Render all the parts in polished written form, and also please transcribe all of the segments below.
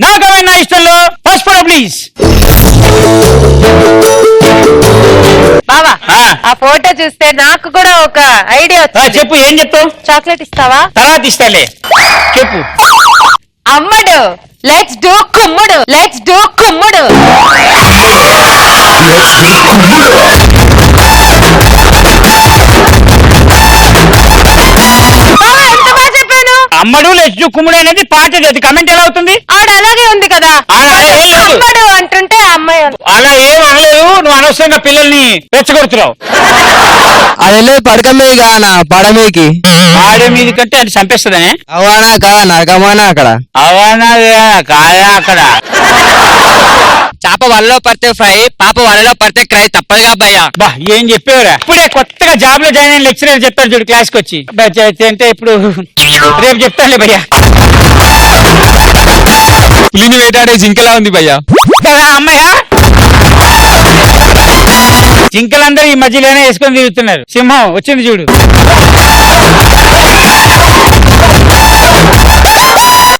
నాకమైనా ఇష్టంలో first photo please. బావా ఆ photo చూస్తే నాకు కూడా ఒక ఐడియా వచ్చింది. చెప్పు, ఏం చెప్తావు? చాక్లెట్ ఇస్తావా? తర్వాత ఇస్తాలే, చెప్పు. అమ్మడు లెట్స్ డూ కుమ్ముడు, లెట్స్ డూ కుమ్ముడు. అమ్మడు లెట్స్ డూ కుమ్ముడు అనేది పాట, అది కమెంట్ ఎలా అవుతుంది? ఆవిడ అలాగే ఉంది కదా, అమ్మడు అంటుంటే అమ్మాయి. అలా ఏం అనలేదు, నువ్వు అనవసరంగా పిల్లల్ని రెచ్చగొడుతున్నావు. అది పడక మీద కానా పడ మీదకి, ఆడ మీది కంటే అది చంపేస్తుందనే. అవనా కాదా నరకమానా అక్కడ, అవనా కాదా అక్కడ. చేప వలలో పడితే ఫ్రై, పాప వలలో పడితే క్రై, తప్పదుగా భయ్యా. బా ఏం చెప్పేవరా? ఇప్పుడే కొత్తగా జాబ్ లో జాయిన్ అయిన లెక్చరర్ చెప్తారు చూడు క్లాస్ కి వచ్చి. అంటే ఇప్పుడు రేపు చెప్తానులే భయ్యా. పులిని వేటాడే జింకలా ఉంది భయ్యా కదా అమ్మాయా? జింకలందరూ ఈ మధ్యలోనే వేసుకొని తిరుగుతున్నారు. సింహం వచ్చింది చూడు.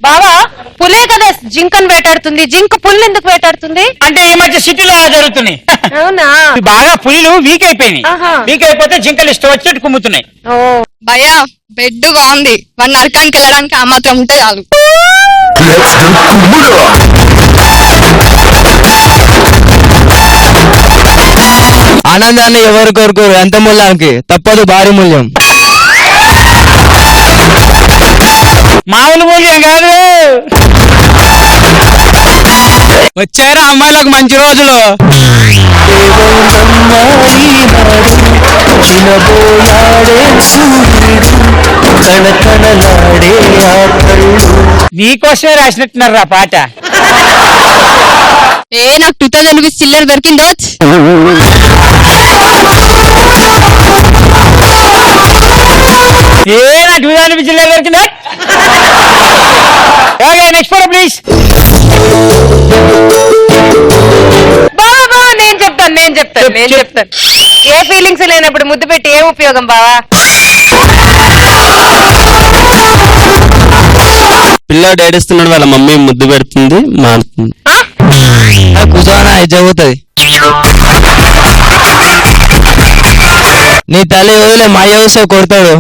బావా పులే కదా జింకను వేటాడుతుంది, జింక పుల్లు ఎందుకు వేటాడుతుంది? అంటే ఈ మధ్య సిటీలో అలా జరుగుతున్నాయి. అవునా? బాగా పులిలు వీక్ అయిపోయినాయి. వీక్ అయిపోతే జింకలు ఇష్టం వచ్చినట్టు కుమ్ముతున్నాయి. భయ్యా బెడ్ బాగుంది, వాడు నరకానికి వెళ్ళడానికి ఆ మాత్రం ఉంటే చాలు. ఆనందాన్ని ఎవరు కోరుకోరు, ఎంత మూల్యానికి తప్పదు భారీ మూల్యం. మామూలు మూల్యం కాదు. వచ్చారా అమ్మాయిలకు మంచి రోజులు. నీకోసమే రాసినట్టున్నారు ఆ పాట. నాకు 2000 రూపీస్ చిల్లర దొరికిందో. నా 2000 రూపీస్ చిల్లర దొరికిందా? Next photo please. బావా నేను చెప్తాను. ఏ ఫీలింగ్స్ లేనప్పుడు ముద్దు పెట్టి ఏం ఉపయోగం బావా? పిల్లాడు ఏడుస్తున్నాడు, వాళ్ళ మమ్మీ ముద్దు పెడుతుంది, మారుతుంది. కూర్చోనా జరుగుతుంది. నీ తల్లి వదిలే మా యోసే కొడతాడు.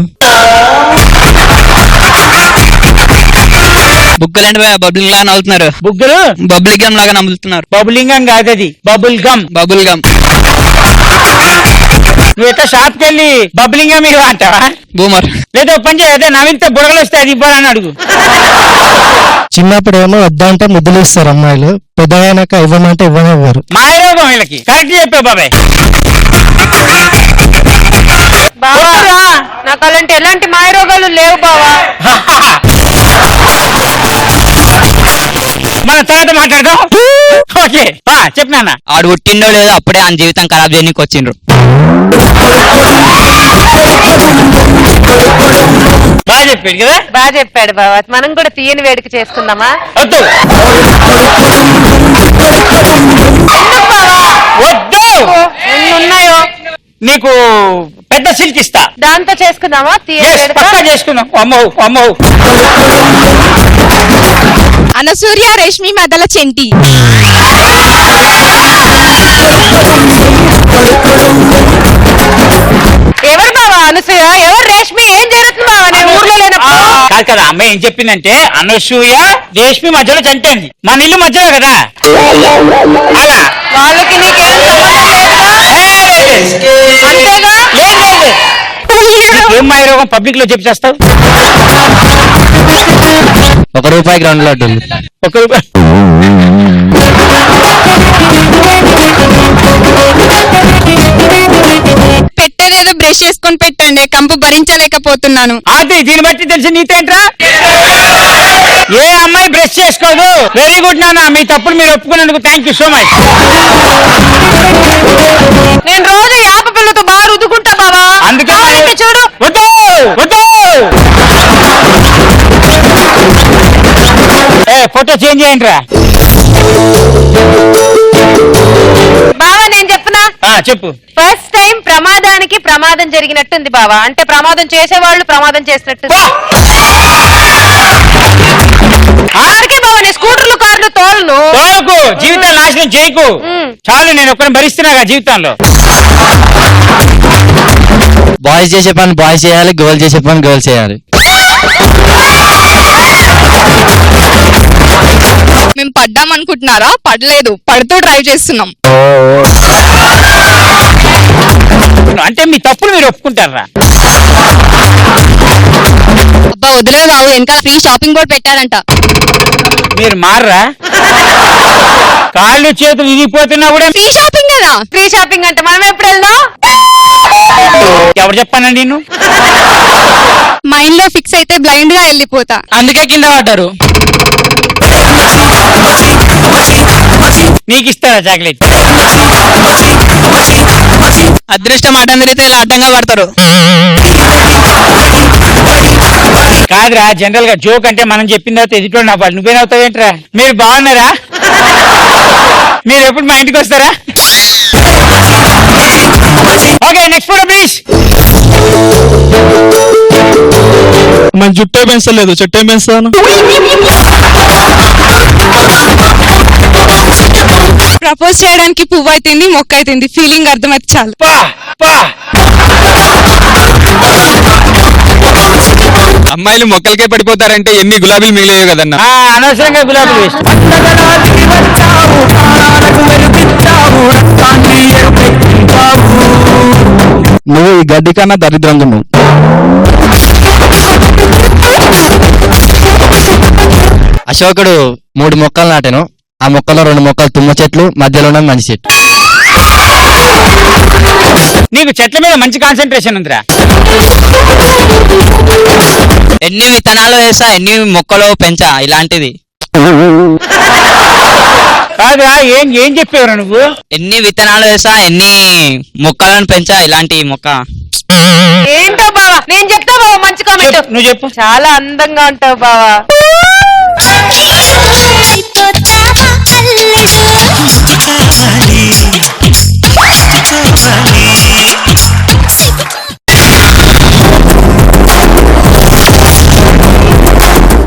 బుగ్గలండి బబుల్ గా నవ్వుతున్నారు. బుగ్గలు బబుల్ గమ్ లాగా నమ్ముతున్నారు. బబులింగం కాదు అది, బబుల్ గమ్. Bubble gum. నువ్వు ఎట్లా షాప్కి వెళ్ళి బబులింగం మీరు అంటావా? బూమర్. లేదా పని చేయదే, నవ్వింత బుడగలు వస్తే అది ఇవ్వాలని అడుగు. చిన్నప్పుడు ఏమో వద్దంటే ముద్దులు ఇస్తారు అమ్మాయిలు, పెద్దగైనాక ఇవ్వమంటే ఇవ్వనివ్వరు. మాయరోగం వీళ్ళకి. కరెక్ట్ చెప్పావు బాబాయ్. బావా నాకు అలాంటి ఎలాంటి మాయ రోగాలు లేవు బావా. మన తర్వాత మాట్లాడదాం. ఓకే చెప్పినా. ఆడు పుట్టిండో లేదో అప్పుడే ఆయన జీవితం ఖరాబ్ చేయడానికి వచ్చిండ్రు. బాగా చెప్పాడు కదా. బాగా చెప్పాడు బావా. మనం కూడా తీయని వేడుక చేసుకుందామా? వద్దు వద్దు. ఉన్నాయో నీకు పెద్ద సిల్క్ ఇస్తా, దాంతో చేసుకుందామా తీయని వేడుక? పక్కా చేసుకుందాం. అమ్మో అనసూర్య రేష్మి మదల చెంటి. ఎవరు బావా అనసూయ, ఎవరు రేష్మి? ఏం జరుగుతుంది బావా నేను ఊర్లో లేనప్పుడు? కాదు కదా, అమ్మాయి ఏం చెప్పిందంటే అనసూయ రేష్మి మధ్యలో చంటండి, మన ఇల్లు మధ్యలో కదా. అలా వాళ్ళకి నీకేం అంతేగా? ఏం మాయ రోగం పబ్లిక్ లో చెప్పి చేస్తావు? ₹1 2 లడ్డూలు. ₹1. పెట్టేదేదో బ్రష్ చేసుకొని పెట్టండి, కంపు భరించలేకపోతున్నాను. అది దీన్ని బట్టి తెలిసి నీతేంట్రా? ఏ అమ్మాయి బ్రష్ చేసుకోదు. వెరీ గుడ్ నాన్న, మీ తప్పుడు మీరు ఒప్పుకున్నందుకు థ్యాంక్ యూ సో మచ్. నేను రోజు యాప పిల్లతో బాగా రుద్దుకుంటా బావా. అందుకే చూడు. వద్దు ఫోటో చేంజ్ చేయండి రా బావా. నేను చెప్పనా? చెప్పు. ఫస్ట్ టైం ప్రమాదానికి ప్రమాదం జరిగినట్టుంది బావా. అంటే ప్రమాదం చేసేవాళ్ళు ప్రమాదం చేసినట్టు. అందుకే బావా నేను స్కూటర్లు కార్లు వదలను తోకు జీవితం నాశనం చేయకు. చాలు, నేను ఒక్కడిని భరిస్తున్నాగా జీవితంలో. బాయ్స్ చేసే పని బాయ్స్ చేయాలి, గర్ల్స్ చేసే పని గర్ల్స్ చేయాలి. మేము పడ్డాం అనుకుంటున్నారా? పడలేదు, పడుతూ డ్రైవ్ చేస్తున్నాం. అంటే మీ తప్పులు మీరు ఒప్పుకుంటారా? అబ్బా వదిలే బాబు, వెనకాల ఫ్రీ షాపింగ్ బోర్డ్ పెట్టారంట. మీరు మారరా? కాళ్ళు చేతులు ఇరిగిపోతున్నా కూడా ఫ్రీ షాపింగ్ కదా. ఫ్రీ షాపింగ్ అంటే మనం ఎప్పుడు వెళ్దాం? ఎవరు చెప్పానండి నిన్ను? మైండ్ లో ఫిక్స్ అయితే బ్లైండ్ గా వెళ్ళిపోతా. అందుకే కింద పడ్డారు. నీకు ఇస్తారా చాక్లెట్? అదృష్టం అడ్డం తిరిగితే ఇలా అడ్డంగా పడతారు. కాదురా, జనరల్ గా జోక్ అంటే మనం చెప్పిన తర్వాత ఎదుటి నా వాళ్ళు నువ్వేనవుతావేంట్రా? మీరు బాగున్నారా? మీరు ఎప్పుడు మా ఇంటికి వస్తారా? Okay, next photo please. మన జుట్టే పెంచలేదు, చెట్టే పెంచుతాను. ప్రపోజ్ చేయడానికి పువ్వు అయితేంది, మొక్క అయితేంది, ఫీలింగ్ అర్థమైతే చాలు. పా పా. అమ్మాయిలు మొక్కలకే పడిపోతారంటే ఎన్ని గులాబీలు మిగిలేవు కదన్నా. అనవసరంగా గులాబీలు వేస్ట్. నువ్వు ఈ గడ్డి కన్నా దరిద్రం నువ్వు. అశోకుడు 3 మొక్కలు నాటాను. ఆ మొక్కలో 2 మొక్కలు తుమ్మ చెట్లు, మధ్యలో ఉన్నది మంచి చెట్టు. నీకు చెట్ల మీద మంచి కాన్సన్ట్రేషన్ ఉందిరా. ఎన్ని విత్తనాలు వేసా, ఎన్ని మొక్కలు పెంచా, ఇలాంటిది. కాదురా, ఏం ఏం చెప్పేవరా నువ్వు? ఎన్ని విత్తనాలు వేసా, ఎన్ని మొక్కలను పెంచా, ఇలాంటి మొక్క. ఏంటో బావా, నేను చెప్తా బావా మంచి కామెంట్. నువ్వు చెప్పు. చాలా అందంగా ఉంటావు బావా.